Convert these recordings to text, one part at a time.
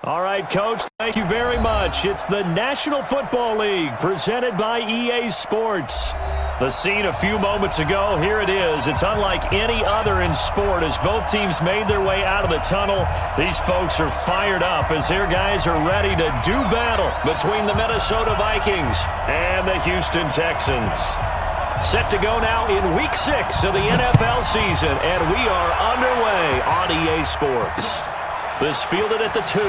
All right, Coach, thank you very much. It's the National Football League presented by EA Sports. The scene a few moments ago, here it is. It's unlike any other in sport as both teams made their way out of the tunnel. These folks are fired up as their guys are ready to do battle between the Minnesota Vikings and the Houston Texans. Set to go now in Week 6 of the NFL season, and we are underway on EA Sports. This fielded at the 2.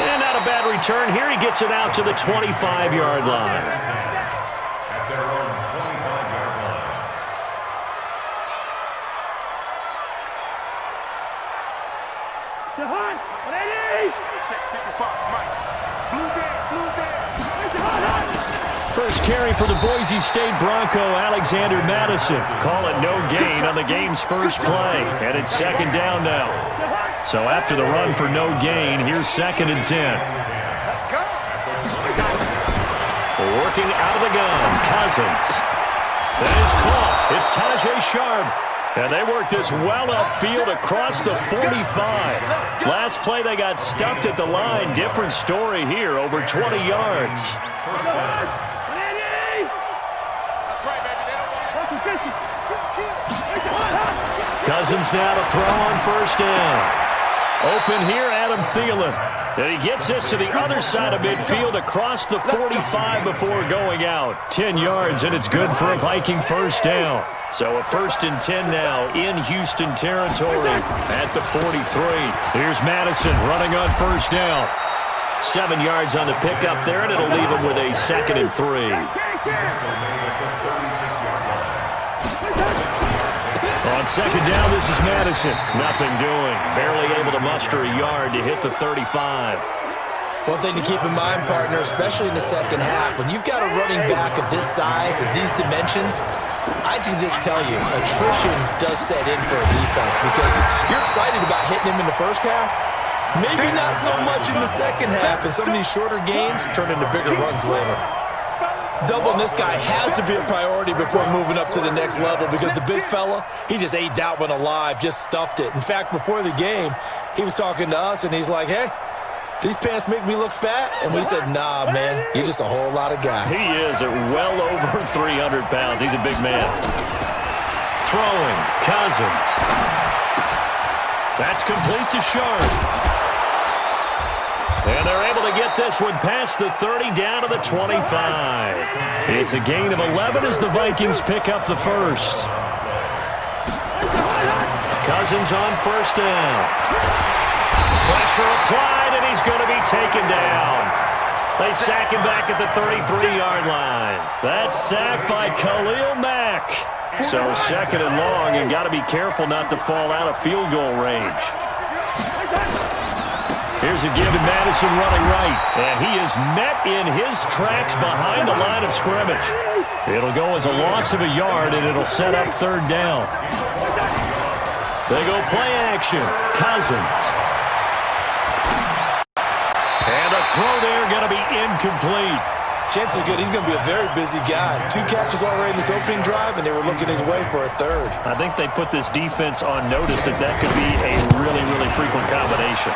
And not a bad return here. He gets it out to the 25-yard line. At their own 25-yard line. Jahan, ready? Check 55, Mike. Blue there. First carry for the Boise State Bronco, Alexander Madison. Call it no gain on the game's first play. And it's second down now. So after the run for no gain, here's 2nd and 10. Let's go. Working out of the gun, Cousins. That is caught. It's Tajay Sharp. And they worked this well upfield across the 45. Last play they got stuffed at the line. Different story here, over 20 yards. Cousins now to throw on first down. Open here, Adam Thielen. And he gets this to the other side of midfield across the 45 before going out. 10 yards, and it's good for a Viking first down. So a 1st and 10 now in Houston territory at the 43. Here's Madison running on first down. 7 yards on the pickup there, and it'll leave him with a 2nd and 3. On second down, this is Madison. Nothing doing. Barely able to muster a yard to hit the 35. One thing to keep in mind, partner, especially in the second half, when you've got a running back of this size, of these dimensions, I can just tell you, attrition does set in for a defense because you're excited about hitting him in the first half. Maybe not so much in the second half, and some of these shorter gains turn into bigger runs later. Doubling this guy has to be a priority before moving up to the next level because the big fella, he just ate that one alive, just stuffed it. In fact, before the game, he was talking to us, and he's like, hey, these pants make me look fat? And we said, nah, man, you're just a whole lot of guy. He is at well over 300 pounds. He's a big man. Throwing, Cousins. That's complete to Sharp. And they're able to get this one past the 30 down to the 25. It's a gain of 11 as the Vikings pick up the first. Cousins on first down. Pressure applied, and he's going to be taken down. They sack him back at the 33-yard line. That's sacked by Khalil Mack. So 2nd and long, and got to be careful not to fall out of field goal range. Here's a give to Madison running right. And he is met in his tracks behind the line of scrimmage. It'll go as a loss of a yard, and it'll set up 3rd down. They go play action. Cousins. And a throw there going to be incomplete. Chances are good he's going to be a very busy guy. 2 catches already in this opening drive, and they were looking his way for a 3rd. I think they put this defense on notice that could be a really, really frequent combination.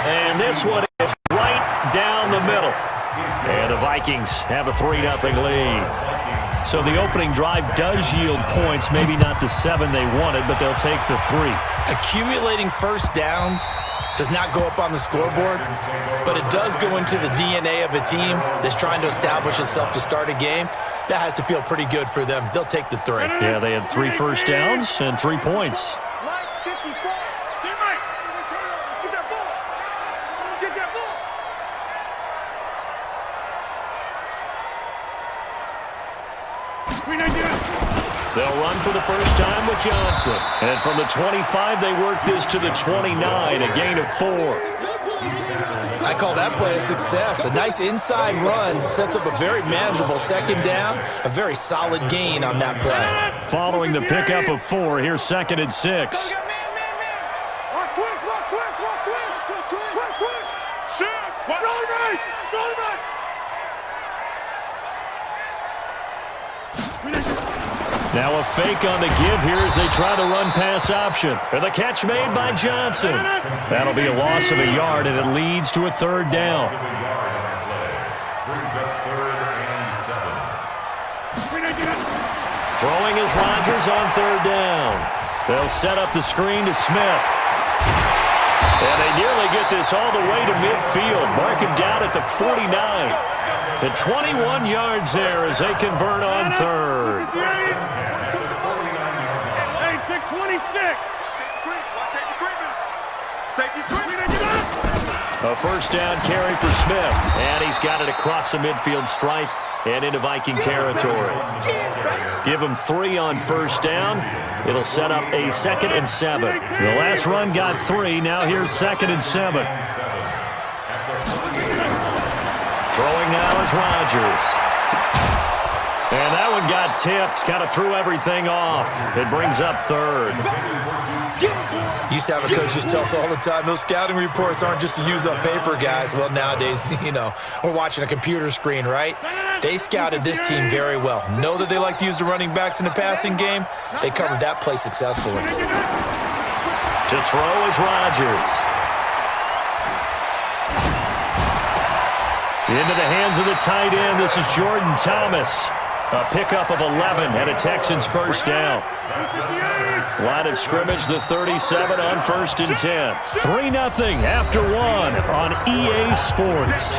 And this one is right down the middle. And the Vikings have a 3-0 lead. So the opening drive does yield points, maybe not the 7 they wanted, but they'll take the 3. Accumulating first downs does not go up on the scoreboard, but it does go into the DNA of a team that's trying to establish itself to start a game. That has to feel pretty good for them. They'll take the 3. Yeah, they had 3 first downs and 3 points. They'll run for the first time with Johnson. And from the 25, they work this to the 29, a gain of 4. I call that play a success. A nice inside run sets up a very manageable 2nd down, a very solid gain on that play. Following the pickup of 4, here's 2nd and 6. Now a fake on the give here as they try to run pass option. And the catch made by Johnson. That'll be a loss of a yard, and it leads to a third down. Brings up 3rd and 7. Throwing is Rodgers on third down. They'll set up the screen to Smith. And they nearly get this all the way to midfield. Mark him down at the 49. The 21 yards there as they convert on third. A first down carry for Smith. And he's got it across the midfield stripe and into Viking territory. Give him 3 on first down. It'll set up a 2nd and 7. The last run got 3. Now here's 2nd and 7. Throwing now is Rodgers. And that one got tipped. Kind of threw everything off. It brings up third. Used to have a coach just tell us all the time, those scouting reports aren't just to use up paper, guys. Well, nowadays, we're watching a computer screen, right? They scouted this team very well. Know that they like to use the running backs in the passing game. They covered that play successfully. To throw is Rodgers. Into the hands of the tight end. This is Jordan Thomas. A pickup of 11 and a Texans first down. Line of scrimmage, the 37 on 1st and 10. 3-0 after 1 on EA Sports.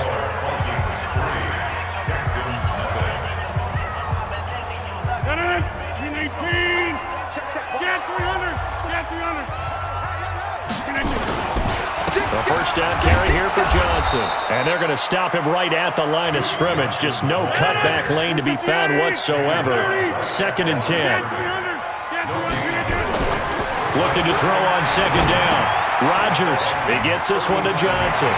The first down carry here for Johnson. And they're going to stop him right at the line of scrimmage. Just no cutback lane to be found whatsoever. 2nd and 10. Looking to throw on 2nd down. Rodgers, he gets this one to Johnson.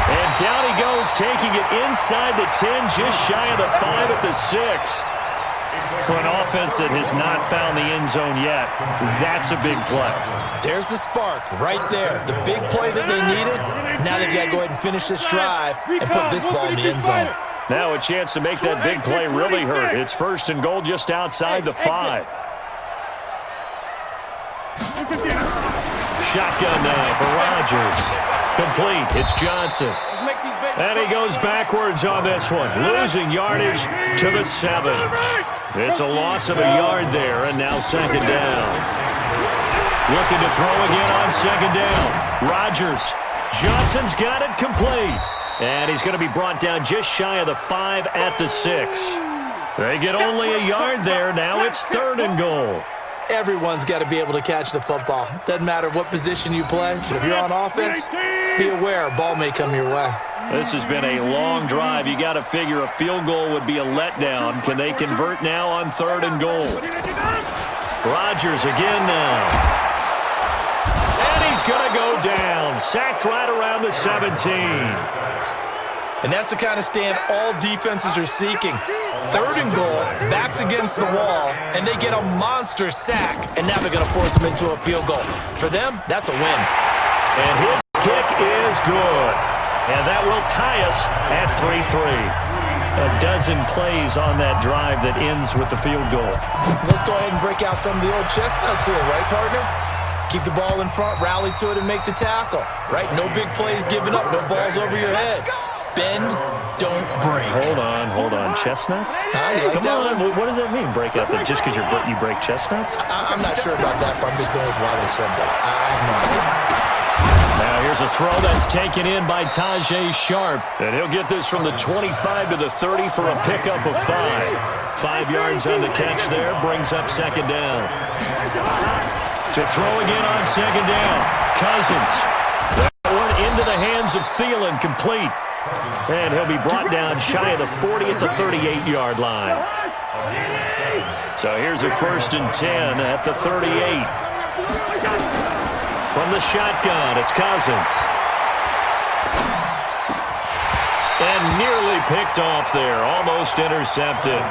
And down he goes, taking it inside the 10, just shy of the 5 at the 6. For an offense that has not found the end zone yet, that's a big play. There's the spark right there. The big play that they needed. Now they've got to go ahead and finish this drive and put this ball in the end zone. Now a chance to make that big play really hurt. It's 1st and goal just outside the 5. Shotgun now for Rodgers. Complete. It's Johnson. And he goes backwards on this one. Losing yardage to the 7. It's a loss of a yard there, and now 2nd down. Looking to throw again on 2nd down. Rodgers. Johnson's got it complete. And he's going to be brought down just shy of the 5 at the 6. They get only a yard there. Now it's 3rd and goal. Everyone's got to be able to catch the football. Doesn't matter what position you play. If you're on offense, be aware a ball may come your way. This has been a long drive. You got to figure a field goal would be a letdown. Can they convert now on 3rd and goal? Rodgers again now. And he's going to go down. Sacked right around the 17. And that's the kind of stand all defenses are seeking. 3rd and goal, backs against the wall, and they get a monster sack, and now they're going to force them into a field goal. For them, that's a win. And his kick is good. And that will tie us at 3-3. A dozen plays on that drive that ends with the field goal. Let's go ahead and break out some of the old chestnuts here, right, partner? Keep the ball in front, rally to it, and make the tackle, right? No big plays given up, no balls over your head. Bend, don't break. Hold on. Chestnuts? Like Come on, what does that mean, break out? Just because you break chestnuts? I'm not sure about that, but I'm just going with why they said that. I have no idea. Now here's a throw that's taken in by Tajay Sharp. And he'll get this from the 25 to the 30 for a pickup of 5. 5 yards on the catch there, brings up 2nd down. To throw again on 2nd down. Cousins. That one into the hands of Thielen, complete. And he'll be brought down shy of the 40 at the 38-yard line. So here's a 1st and 10 at the 38. From the shotgun, it's Cousins. And nearly picked off there, almost intercepted.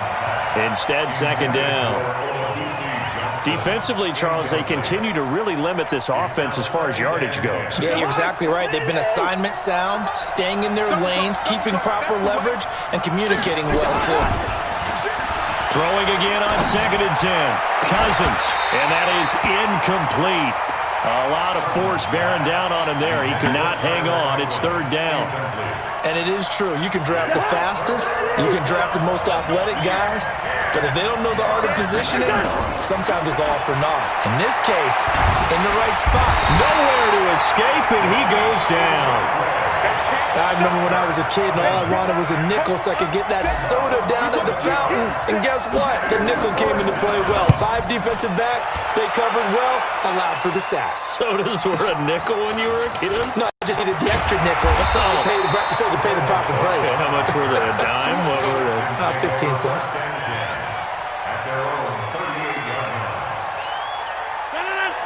Instead, 2nd down. Defensively, Charles, they continue to really limit this offense as far as yardage goes. Yeah, you're exactly right. They've been assignment sound, staying in their lanes, keeping proper leverage, and communicating well, too. Throwing again on 2nd and 10. Cousins, and that is incomplete. A lot of force bearing down on him there. He could not hang on. It's 3rd down. And it is true. You can draft the fastest. You can draft the most athletic guys. But if they don't know the art of positioning, sometimes it's all for naught. In this case, in the right spot. Nowhere to escape, and he goes down. I remember when I was a kid and all I wanted was a nickel so I could get that soda down at the fountain. And guess what? The nickel came into play well. 5 defensive backs, they covered well, allowed for the sack. Sodas were a nickel when you were a kid? No, I just needed the extra nickel. That's all to pay the proper price. Okay, how much were they? A dime? What were they? 15 cents.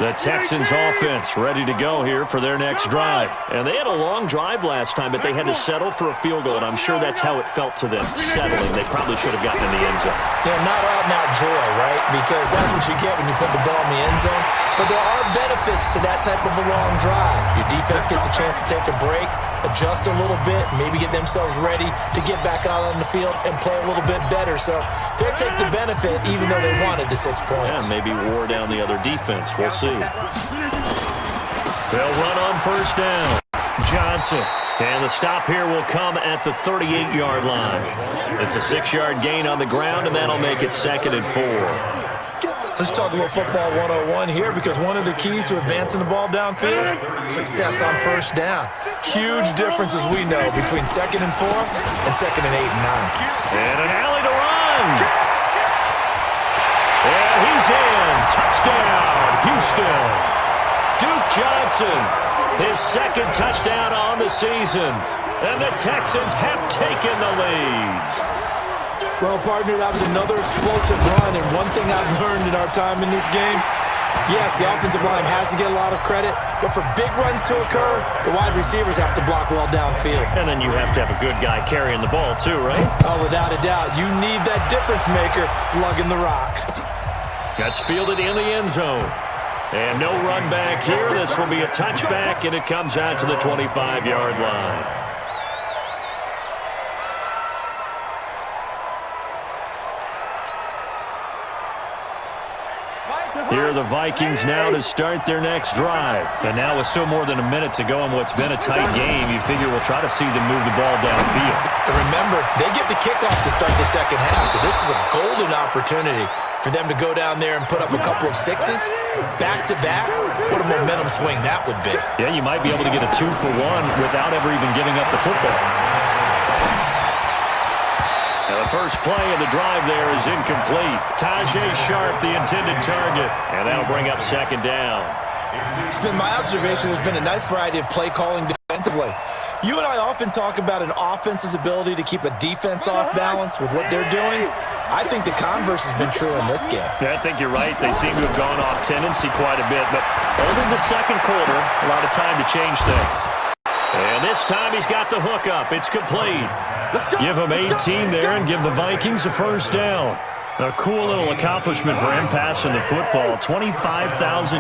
The Texans offense ready to go here for their next drive. And they had a long drive last time, but they had to settle for a field goal, and I'm sure that's how it felt to them, settling. They probably should have gotten in the end zone. Yeah, not out-and-out joy, right? Because that's what you get when you put the ball in the end zone. But there are benefits to that type of a long drive. Your defense gets a chance to take a break, adjust a little bit, maybe get themselves ready to get back out on the field and play a little bit better. So they'll take the benefit even though they wanted the 6 points. Yeah, maybe wore down the other defense. We'll see. They'll run on 1st down. Johnson. And the stop here will come at the 38-yard line. It's a 6-yard gain on the ground, and that'll make it 2nd and 4. Let's talk a little football 101 here because one of the keys to advancing the ball downfield, success on 1st down. Huge difference, as we know, between 2nd and 4 and 2nd and 8 and 9. And an alley to run. And he's in. Touchdown, Houston. Duke Johnson, his 2nd touchdown on the season. And the Texans have taken the lead. Well, partner, that was another explosive run, and one thing I've learned in our time in this game, yes, the offensive line has to get a lot of credit, but for big runs to occur, the wide receivers have to block well downfield. And then you have to have a good guy carrying the ball too, right? Oh, without a doubt. You need that difference maker lugging the rock. That's fielded in the end zone. And no run back here. This will be a touchback, and it comes out to the 25-yard line. Here are the Vikings now to start their next drive. And now with still more than a minute to go in what's been a tight game, you figure we'll try to see them move the ball downfield. And remember, they get the kickoff to start the 2nd half, so this is a golden opportunity for them to go down there and put up a couple of 6s back-to-back. What a momentum swing that would be. Yeah, you might be able to get a 2-for-1 without ever even giving up the football. The first play of the drive there is incomplete. Tajay Sharp, the intended target, and that'll bring up 2nd down. It's been my observation there's been a nice variety of play calling defensively. You and I often talk about an offense's ability to keep a defense off balance with what they're doing. I think the converse has been true in this game. Yeah, I think you're right. They seem to have gone off tendency quite a bit, but over the 2nd quarter, a lot of time to change things. And this time he's got the hook up. It's complete. Give him 18 there and give the Vikings a 1st down. A cool little accomplishment for him passing the football. 25,000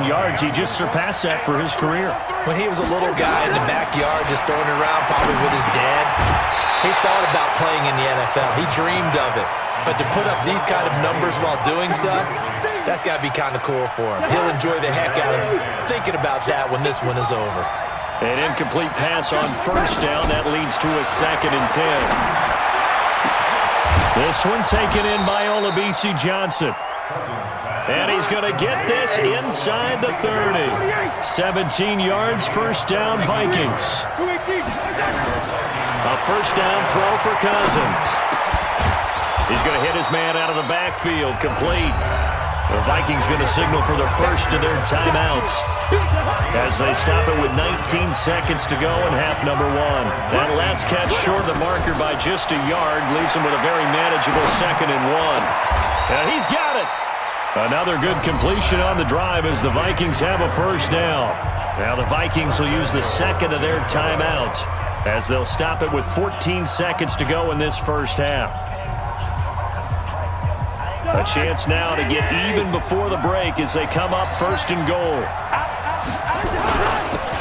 yards. He just surpassed that for his career. When he was a little guy in the backyard just throwing it around probably with his dad, he thought about playing in the NFL. He dreamed of it. But to put up these kind of numbers while doing so, that's got to be kind of cool for him. He'll enjoy the heck out of thinking about that when this one is over. An incomplete pass on 1st down. That leads to a 2nd and 10. This one taken in by Olabisi Johnson. And he's going to get this inside the 30. 17 yards, 1st down, Vikings. A 1st down throw for Cousins. He's going to hit his man out of the backfield, complete. The Vikings going to signal for the first of their timeouts as they stop it with 19 seconds to go in half number 1. That last catch short of the marker by just a yard leaves him with a very manageable 2nd and 1. And he's got it. Another good completion on the drive as the Vikings have a 1st down. Now the Vikings will use the 2nd of their timeouts as they'll stop it with 14 seconds to go in this 1st half. A chance now to get even before the break as they come up first and goal.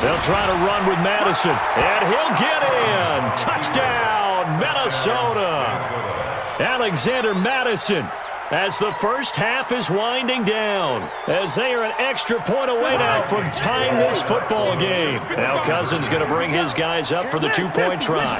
They'll try to run with Madison, and he'll get in. Touchdown, Minnesota. Alexander Madison, as the first half is winding down, as they are an extra point away now from tying this football game. Now Cousins going to bring his guys up for the two-point try.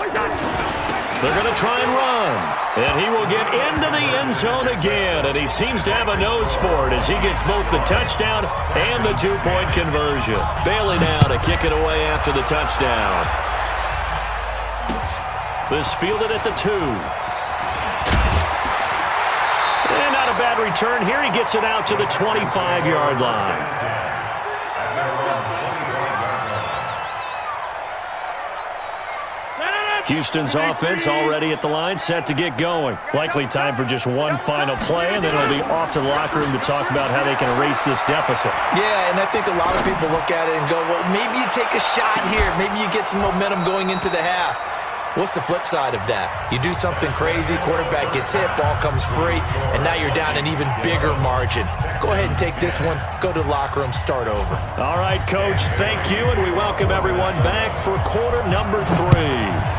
They're going to try and run, and he will get into the end zone again, and he seems to have a nose for it as he gets both the touchdown and the two-point conversion. Bailey now to kick it away after the touchdown. This fielded at the 2. And not a bad return here. He gets it out to the 25-yard line. Houston's offense already at the line, set to get going. Likely time for just one final play, and then it'll be off to the locker room to talk about how they can erase this deficit. Yeah, and I think a lot of people look at it and go, well, maybe you take a shot here. Maybe you get some momentum going into the half. What's the flip side of that? You do something crazy, quarterback gets hit, ball comes free, and now you're down an even bigger margin. Go ahead and take this one, go to the locker room, start over. All right, Coach, thank you, and we welcome everyone back for quarter number 3.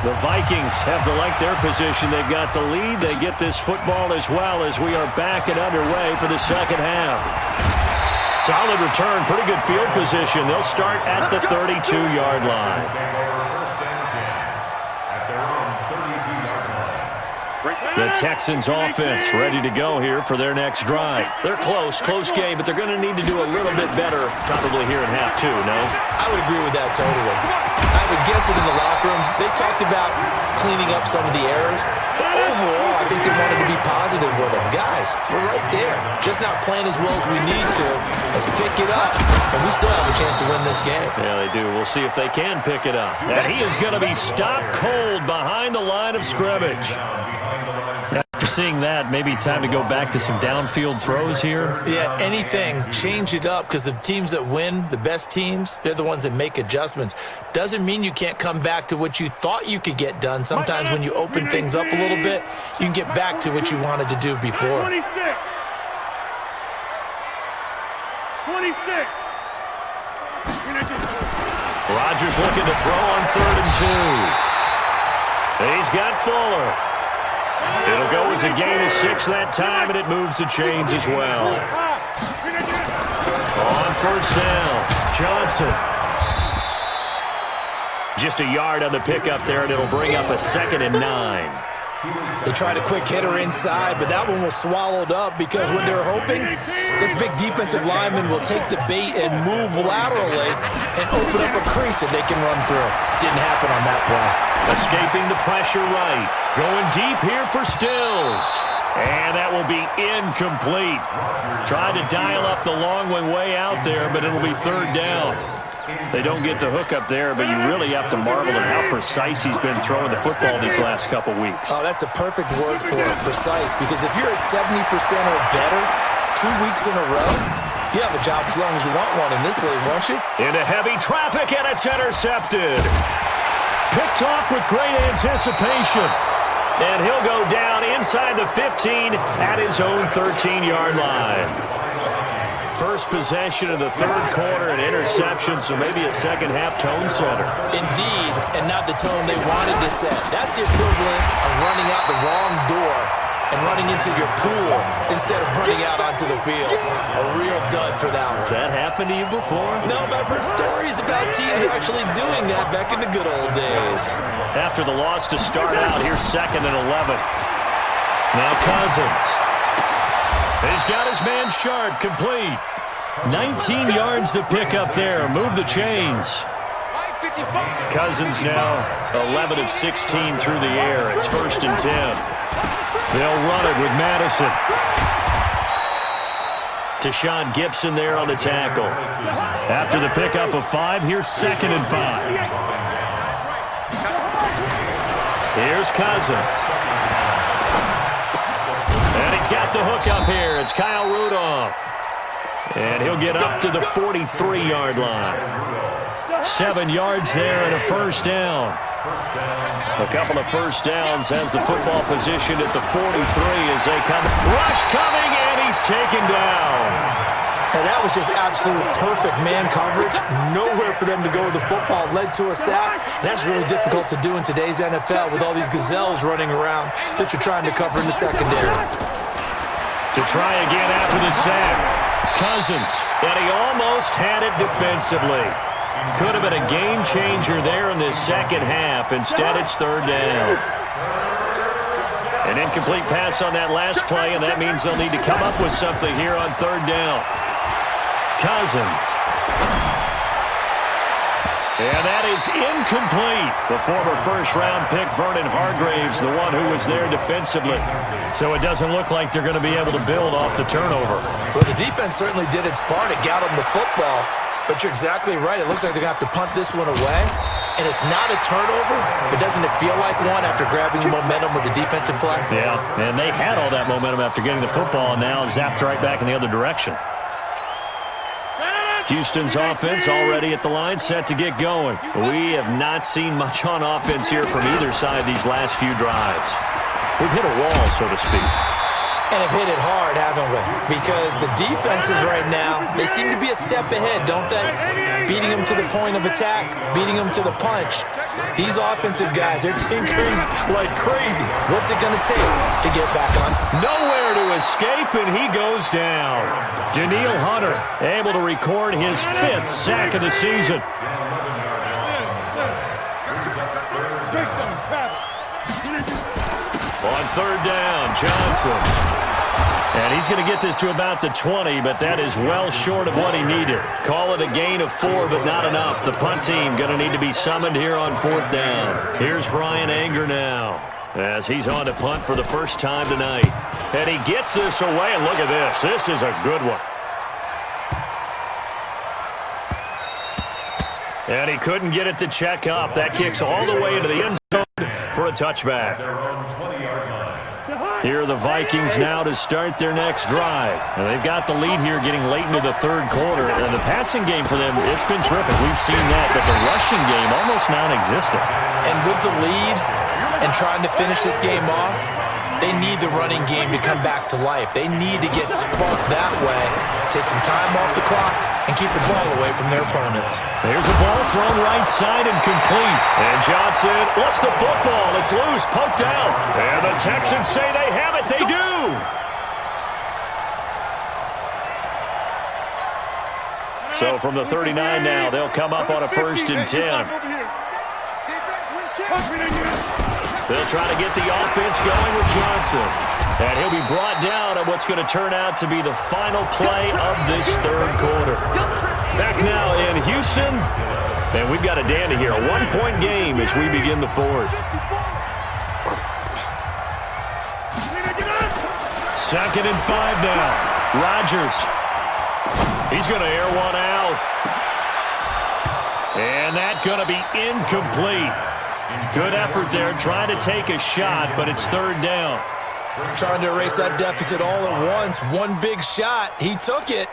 The Vikings have to like their position. They've got the lead. They get this football as well as we are back and underway for the second half. Solid return, pretty good field position. They'll start at the 32-yard line. The Texans offense ready to go here for their next drive. They're close game, but they're going to need to do a little bit better probably here in half 2, no? I would agree with that totally. I would guess it in the locker room. They talked about cleaning up some of the errors, but overall, I think they wanted to be positive with them. Guys, we're right there. Just not playing as well as we need to. Let's pick it up, and we still have a chance to win this game. Yeah, they do. We'll see if they can pick it up. And he is going to be stopped cold behind the line of scrimmage. After seeing that, maybe time to go back to some downfield throws here. Yeah, anything. Change it up because the teams that win, the best teams, they're the ones that make adjustments. Doesn't mean you can't come back to what you thought you could get done. Sometimes when you open things up a little bit, you can get back to what you wanted to do before. 26. Rodgers looking to throw on 3rd and 2. He's got Fuller. It'll go as a gain of 6 that time, and it moves the chains as well. On first down, Johnson. Just a yard on the pickup there, and it'll bring up a 2nd and 9. They tried a quick hitter inside, but that one was swallowed up because what they're hoping, this big defensive lineman will take the bait and move laterally and open up a crease that they can run through. Didn't happen on that play. Escaping the pressure right. Going deep here for Stills. And that will be incomplete. Tried to dial up the long one way out there, but it'll be 3rd down. They don't get the hook up there, but you really have to marvel at how precise he's been throwing the football these last couple weeks. Oh, that's a perfect word for it, precise, because if you're at 70% or better 2 weeks in a row, you have a job as long as you want one in this league, won't you? Into heavy traffic, and it's intercepted. Picked off with great anticipation. And he'll go down inside the 15 at his own 13-yard line. First possession of the 3rd quarter, an interception, so maybe a second-half tone setter. Indeed, and not the tone they wanted to set. That's the equivalent of running out the wrong door and running into your pool instead of running out onto the field. A real dud for that one. Has that happened to you before? No, but I've heard stories about teams actually doing that back in the good old days. After the loss to start out, here's 2nd and 11. Now Cousins. He's got his man Sharp, complete. 19 yards to pick up there. Move the chains. Cousins now 11 of 16 through the air. It's 1st and 10. They'll run it with Madison. Tashawn Gibson there on the tackle. After the pickup of 5, here's 2nd and 5. Here's Cousins. And he's got the hook up here. It's Kyle Rudolph. And he'll get up to the 43-yard line. 7 yards there and a first down. A couple of first downs has the football position at the 43 as they come. Rush coming, and he's taken down. And that was just absolute perfect man coverage. Nowhere for them to go with the football. Led to a sack. And that's really difficult to do in today's NFL with all these gazelles running around that you're trying to cover in the secondary. To try again after the sack. Cousins, and he almost had it defensively. Could have been a game changer there in this second half. Instead, it's third down. An incomplete pass on that last play, and that means they'll need to come up with something here on third down. Cousins. And that is incomplete. The former first-round pick, Vernon Hargreaves, the one who was there defensively. So it doesn't look like they're going to be able to build off the turnover. Well, the defense certainly did its part. It got them the football. But you're exactly right. It looks like they're going to have to punt this one away. And it's not a turnover, but doesn't it feel like one after grabbing the momentum with the defensive play? Yeah, and they had all that momentum after getting the football, and now zapped right back in the other direction. Houston's offense already at the line, set to get going. We have not seen much on offense here from either side these last few drives. We've hit a wall, so to speak. And have hit it hard, haven't we? Because the defenses right now, they seem to be a step ahead, don't they? Beating them to the point of attack, beating them to the punch. These offensive guys, they're tinkering like crazy. What's it going to take to get back on? Nowhere to escape, and he goes down. Danielle Hunter able to record his 5th sack of the season. On third down, Johnson. And he's going to get this to about the 20, but that is well short of what he needed. Call it a gain of 4, but not enough. The punt team going to need to be summoned here on fourth down. Here's Brian Anger now as he's on to punt for the first time tonight. And he gets this away, and look at this. This is a good one. And he couldn't get it to check up. That kicks all the way into the end zone for a touchback. Here are the Vikings now to start their next drive. And they've got the lead here getting late into the third quarter. And the passing game for them, it's been terrific. We've seen that, but the rushing game almost non-existent. And with the lead and trying to finish this game off, they need the running game to come back to life. They need to get sparked that way, take some time off the clock, and keep the ball away from their opponents. There's a ball thrown right side and complete. And Johnson wants the football. It's loose, poked out. And the Texans say they have it. They do. So from the 39 now, they'll come up on a 1st and 10. They'll try to get the offense going with Johnson. And he'll be brought down on what's going to turn out to be the final play of this third quarter. Back now in Houston. And we've got a dandy here. A 1-point game as we begin the fourth. 2nd and 5 now. Rodgers. He's going to air one out. And that's going to be incomplete. Good effort there, trying to take a shot, but it's third down. Trying to erase that deficit all at once. One big shot. He took it.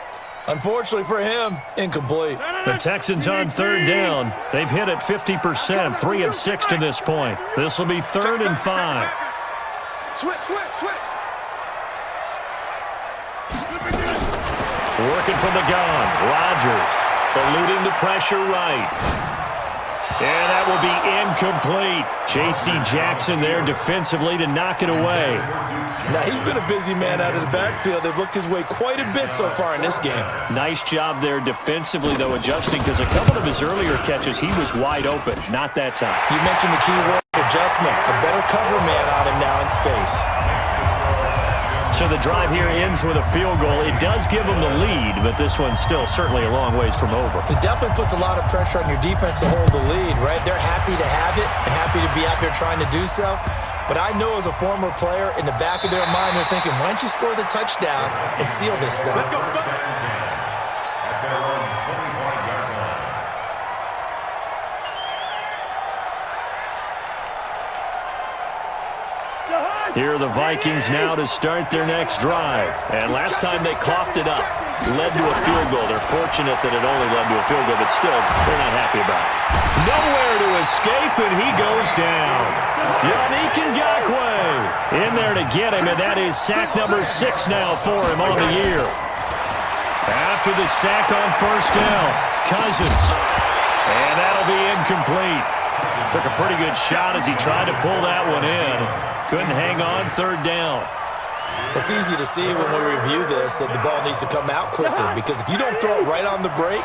Unfortunately for him, incomplete. The Texans on third down. They've hit it 50%, 3 of 6 to this point. This will be 3rd and 5. Switch. Working from the gun. Rodgers eluding the pressure right. And that will be incomplete. J.C. Jackson there defensively to knock it away. Now, he's been a busy man out of the backfield. They've looked his way quite a bit so far in this game. Nice job there defensively, though, adjusting, because a couple of his earlier catches, he was wide open. Not that time. You mentioned the key word, adjustment. A better cover man on him now in space. So the drive here ends with a field goal. It does give them the lead, but this one's still certainly a long ways from over. It definitely puts a lot of pressure on your defense to hold the lead, right? They're happy to have it and happy to be out there trying to do so. But I know as a former player, in the back of their mind, they're thinking, why don't you score the touchdown and seal this thing? Here are the Vikings now to start their next drive. And last time they coughed it up. led to a field goal. They're fortunate that it only led to a field goal, but still, they're not happy about it. Nowhere to escape, and he goes down. Yannick Ngakoue in there to get him, and that is sack number 6 now for him on the year. After the sack on first down, Cousins. And that'll be incomplete. Took a pretty good shot as he tried to pull that one in. Couldn't hang on third down. It's easy to see when we review this that the ball needs to come out quicker, because if you don't throw it right on the break,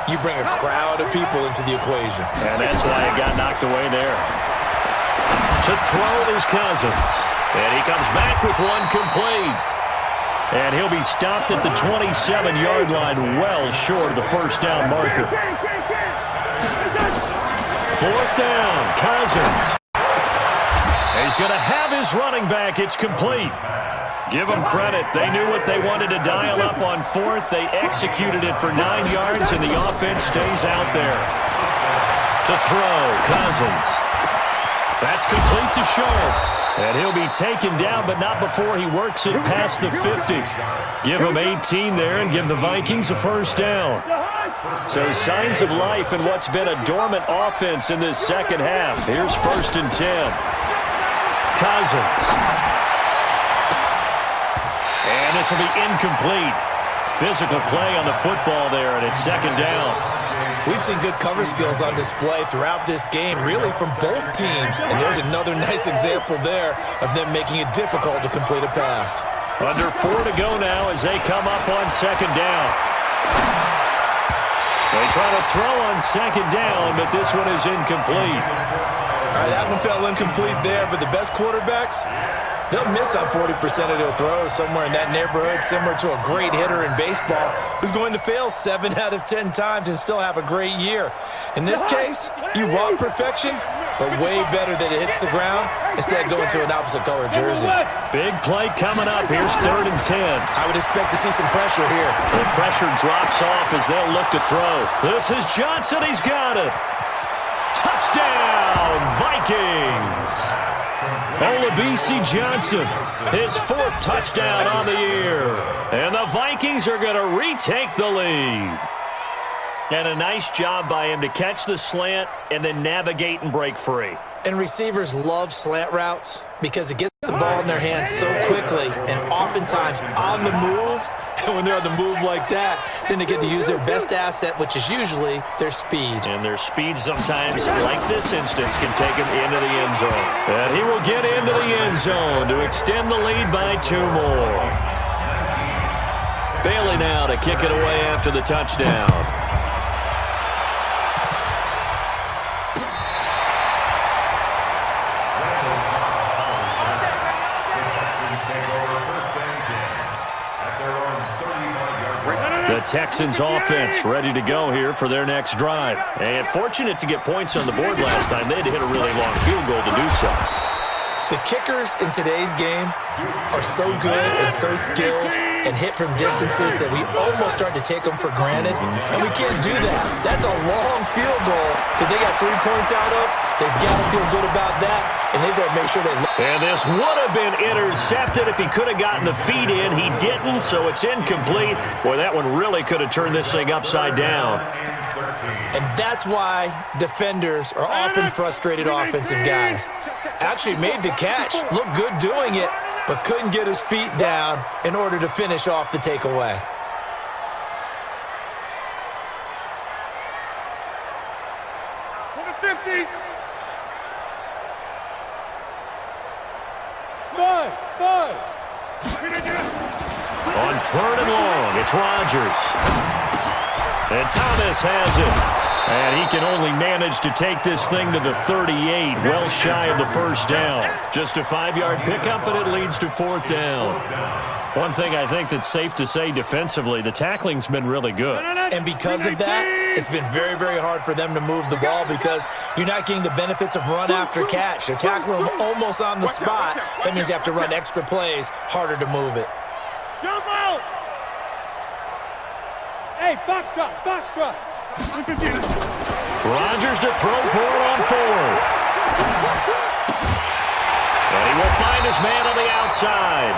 you bring a crowd of people into the equation. And that's why it got knocked away there. To throw is Cousins. And he comes back with one complete. And he'll be stopped at the 27-yard line, well short of the first down marker. Fourth down, Cousins. He's going to have his running back. It's complete. Give them credit. They knew what they wanted to dial up on fourth. They executed it for 9 yards, and the offense stays out there. To throw, Cousins. That's complete to Sharp. And he'll be taken down, but not before he works it past the 50. Give him 18 there and give the Vikings a first down. So signs of life in what's been a dormant offense in this second half. Here's 1st and 10. Cousins. And this will be incomplete. Physical play on the football there, and it's 2nd down. We've seen good cover skills on display throughout this game, really from both teams. And there's another nice example there of them making it difficult to complete a pass. Under 4 to go now as they come up on 2nd down. They try to throw on 2nd down, but this one is incomplete. All right, that one fell incomplete there, but the best quarterbacks, they'll miss on 40% of their throws, somewhere in that neighborhood, similar to a great hitter in baseball who's going to fail 7 out of 10 times and still have a great year. In this case, you want perfection, but way better that it hits the ground instead of going to an opposite color jersey. Big play coming up. Here's 3rd and 10. I would expect to see some pressure here. The pressure drops off as they'll look to throw. This is Johnson. He's got it. Touchdown, Vikings. Olabisi Johnson, his 4th touchdown on the year. And the Vikings are going to retake the lead. And a nice job by him to catch the slant and then navigate and break free. And receivers love slant routes because it gets the ball in their hands so quickly and oftentimes on the move. And when they're on the move like that, then they get to use their best asset, which is usually their speed. And their speed sometimes, like this instance, can take him into the end zone. And he will get into the end zone to extend the lead by 2 more. Bailey now to kick it away after the touchdown. The Texans offense ready to go here for their next drive. And fortunate to get points on the board last time. They had to hit a really long field goal to do so. The kickers in today's game are so good and so skilled and hit from distances that we almost start to take them for granted. And we can't do that. That's a long field goal that they got 3 points out of. They've got to feel good about that, and they've got to make sure they... And this would have been intercepted if he could have gotten the feet in. He didn't, so it's incomplete. Boy, that one really could have turned this thing upside down. And that's why defenders are often frustrated offensive guys. Actually made the catch, looked good doing it, but couldn't get his feet down in order to finish off the takeaway. On 3rd and long, it's Rodgers. And Thomas has it. And he can only manage to take this thing to the 38, well shy of the first down. Just a 5-yard pickup, and it leads to 4th down. One thing I think that's safe to say defensively, the tackling's been really good. And because of that, it's been very, very hard for them to move the ball because you're not getting the benefits of run after catch. They're tackling them almost on the spot. That means you have to run extra plays, harder to move it. Jump out! Hey, box truck. Rodgers to throw for it on 4th. And he will find his man on the outside.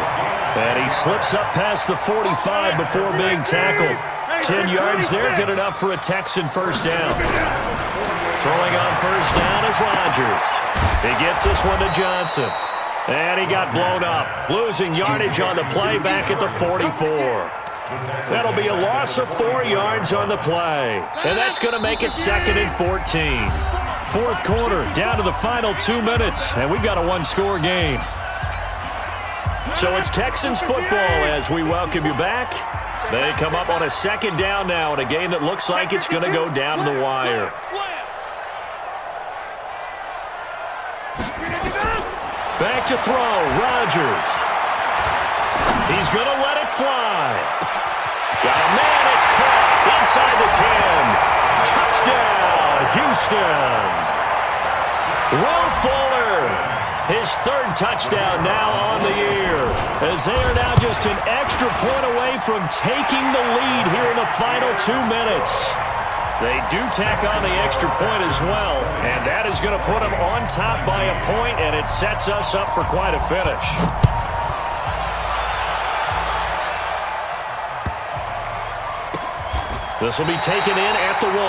And he slips up past the 45 before being tackled. 10 yards there, good enough for a Texan first down. Throwing on first down is Rodgers. He gets this one to Johnson. And he got blown up, losing yardage on the play back at the 44. That'll be a loss of 4 yards on the play. And that's going to make it 2nd and 14. Fourth quarter, down to the final 2 minutes, and we've got a one-score game. So it's Texans football as we welcome you back. They come up on a second down now in a game that looks like it's going to go down the wire. Back to throw, Rodgers. He's going to let it fly. Got a man, it's caught inside the 10. Touchdown, Houston. Will Fuller, his third touchdown now on the year, as they are now just an extra point away from taking the lead here in the final 2 minutes. They do tack on the extra point as well, and that is going to put them on top by a point, and it sets us up for quite a finish. This will be taken in at the 1.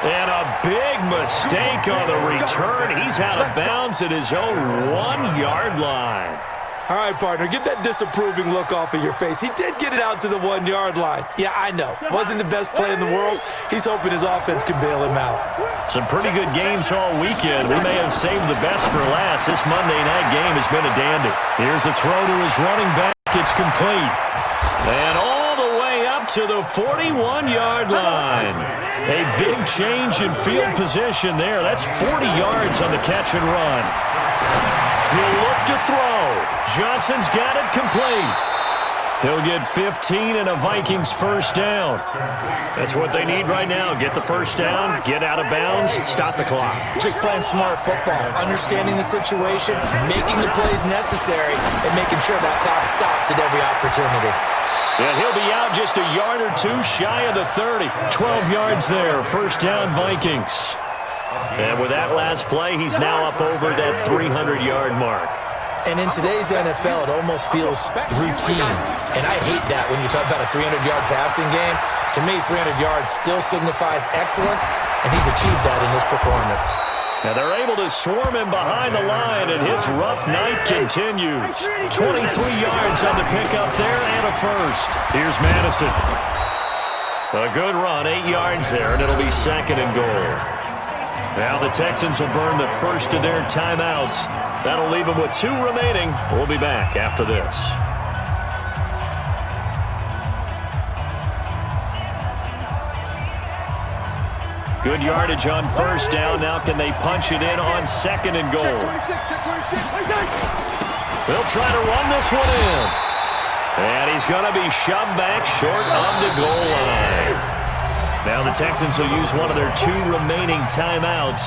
And a big mistake on the return. He's out of bounds at his own 1-yard line. All right, partner, get that disapproving look off of your face. He did get it out to the 1-yard line. Yeah, I know. Wasn't the best play in the world. He's hoping his offense can bail him out. Some pretty good games all weekend. We may have saved the best for last. This Monday night game has been a dandy. Here's a throw to his running back. It's complete. And all the way up to the 41-yard line. A big change in field position there. That's 40 yards on the catch and run. He'll look to throw. Johnson's got it complete. He'll get 15 and a Vikings first down. That's what they need right now. Get the first down, get out of bounds, stop the clock. Just playing smart football, understanding the situation, making the plays necessary, and making sure that clock stops at every opportunity. And he'll be out just a yard or two shy of the 30. 12 yards there. First down, Vikings. And with that last play, he's now up over that 300-yard mark. And in today's NFL, it almost feels routine. And I hate that when you talk about a 300-yard passing game. To me, 300 yards still signifies excellence, and he's achieved that in this performance. Now they're able to swarm him behind the line, and his rough night continues. 23 yards on the pickup there and a first. Here's Madison. A good run, 8 yards there, and it'll be 2nd and goal. Now the Texans will burn the first of their timeouts. That'll leave them with 2 remaining. We'll be back after this. Good yardage on first down. Now can they punch it in on 2nd and goal? They'll try to run this one in. And he's going to be shoved back short of the goal line. Now the Texans will use one of their 2 remaining timeouts.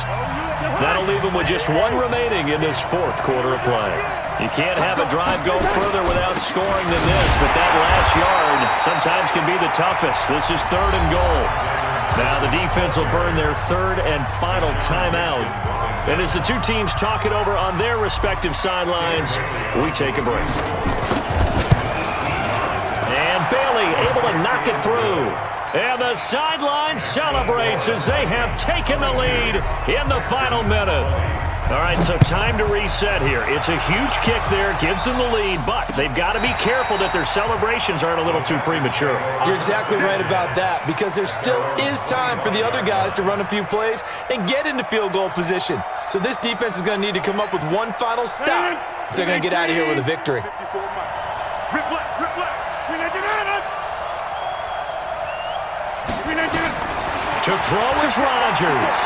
That'll leave them with just 1 remaining in this fourth quarter of play. You can't have a drive go further without scoring than this, but that last yard sometimes can be the toughest. This is 3rd and goal. Now the defense will burn their 3rd and final timeout. And as the 2 teams talk it over on their respective sidelines, we take a break. And Bailey able to knock it through. And the sideline celebrates as they have taken the lead in the final minute. All right, so time to reset here. It's a huge kick there, gives them the lead, but they've got to be careful that their celebrations aren't a little too premature. You're exactly right about that, because there still is time for the other guys to run a few plays and get into field goal position. So this defense is going to need to come up with one final stop if they're going to get out of here with a victory. To throw is Rodgers.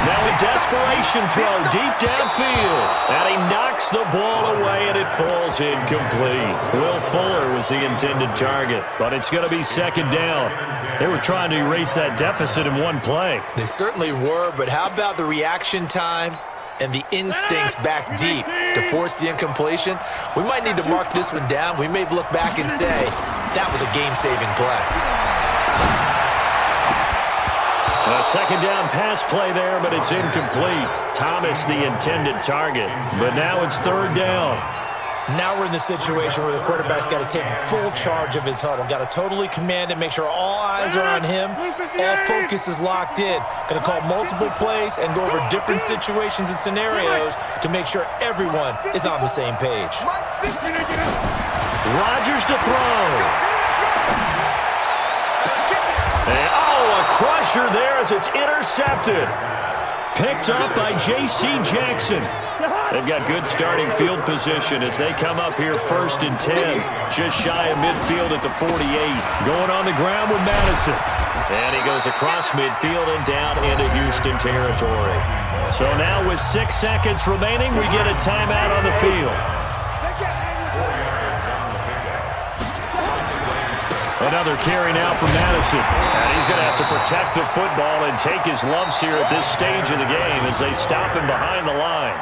Now a desperation throw deep downfield. And he knocks the ball away, and it falls incomplete. Will Fuller was the intended target, but it's going to be 2nd down. They were trying to erase that deficit in one play. They certainly were, but how about the reaction time and the instincts back deep to force the incompletion? We might need to mark this one down. We may look back and say, that was a game-saving play. A second down pass play there, but it's incomplete. Thomas the intended target, but now it's third down. Now we're in the situation where the quarterback's got to take full charge of his huddle. Got to totally command it, make sure all eyes are on him. All focus is locked in. Going to call multiple plays and go over different situations and scenarios to make sure everyone is on the same page. Rodgers to throw. And, a crusher there as it's intercepted. Picked up by J.C. Jackson. They've got good starting field position as they come up here 1st and 10. Just shy of midfield at the 48. Going on the ground with Madison. And he goes across midfield and down into Houston territory. So now with 6 seconds remaining, we get a timeout on the field. Another carry now for Madison. And he's going to have to protect the football and take his lumps here at this stage of the game as they stop him behind the line.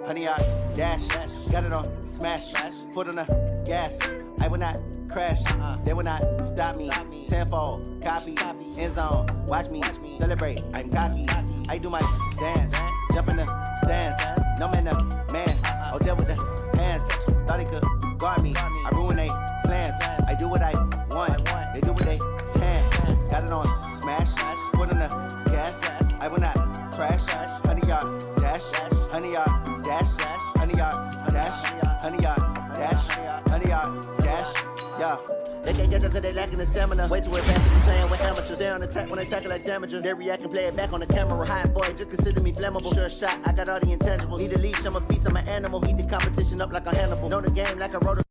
Honey, I dash, got it on smash, foot on the gas. I will not crash, they will not stop me. Tenfold, copy, end zone, watch me celebrate. I'm cocky, I do my dance, jump in the stands. No man, the man, oh, deal with the hands. Thought he could guard me, I ruin they plans. I do what I want, they do what they can. Got it on smash, foot on the gas. I will not crash, honey, y'all dash, honey, y'all. Dash, honey, y'all, dash, honey, y'all, dash, honey, y'all, dash, yeah. They can't get us cause they lacking the stamina. Way too advanced to be playing with amateurs. They on attack when they tackle like damager. They react and play it back on the camera. Hot boy, just consider me flammable. Sure shot, I got all the intangibles. Need a leash, I'm a beast, I'm an animal. Heat the competition up like a Hannibal. Know the game like a rotor.